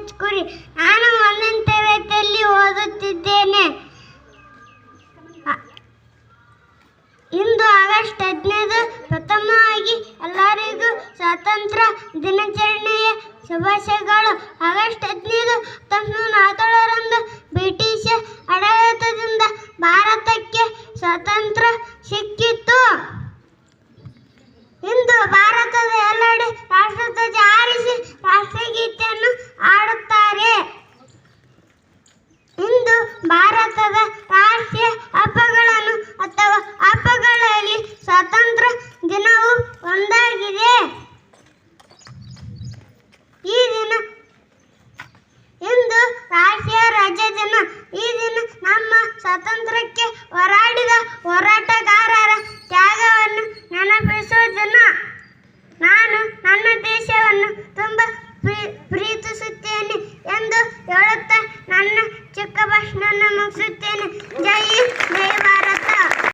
ಮುಚ್ಕುರಿ. ನಾನು 1ನೇ ತರಗತಿಯಲ್ಲಿ ಓದುತ್ತಿದ್ದೇನೆ. ಇಂದು ಆಗಸ್ಟ್ 15 ಪ್ರಥಮವಾಗಿ ಎಲ್ಲರಿಗೂ ಸ್ವಾತಂತ್ರ್ಯ ದಿನಾಚರಣೆಯ ಶುಭಾಶಯಗಳು. ಆಗಸ್ಟ್ 15 1947ರಂದು ಬ್ರಿಟಿಷ್ ಆಡಳಿತದಿಂದ ಭಾರತಕ್ಕೆ ಸ್ವಾತಂತ್ರ್ಯ ಸಿಕ್ಕಿತು. ಇಂದು ಭಾರತದ ಎಲ್ಲೆಡೆ ರಾಷ್ಟ್ರಧ್ವಜ ಹಾರಿಸಿ ರಾಷ್ಟ್ರಗೀತೆಯನ್ನು ಹಾಡುತ್ತಾರೆ. ಇಂದು ಭಾರತದ ರಾಷ್ಟ್ರೀಯ ಹಬ್ಬಗಳನ್ನು ಅಥವಾ ಹಬ್ಬಗಳಲ್ಲಿ ಸ್ವಾತಂತ್ರ್ಯ ದಿನವೂ ಒಂದಾಗಿದೆ. ಈ ದಿನ ಇಂದು ರಾಷ್ಟ್ರೀಯ ರಜೆ ದಿನ. ಈ ದಿನ ನಮ್ಮ ಸ್ವಾತಂತ್ರ್ಯಕ್ಕೆ ಹೋರಾಡಿದ ಹೋರಾಟಗಾರರ ತ್ಯಾಗವನ್ನು ನೆನಪಿಸುವ ದಿನ. ನಾನು ನನ್ನ ದೇಶವನ್ನು ತುಂಬ ಪ್ರೀತಿಸುತ್ತೇನೆ ಎಂದು ಹೇಳುತ್ತಾ ನನ್ನ ಚಿಕ್ಕ ಭಾಷಣವನ್ನು ಮುಗಿಸುತ್ತೇನೆ. ಜೈ ಹಿಂದ್.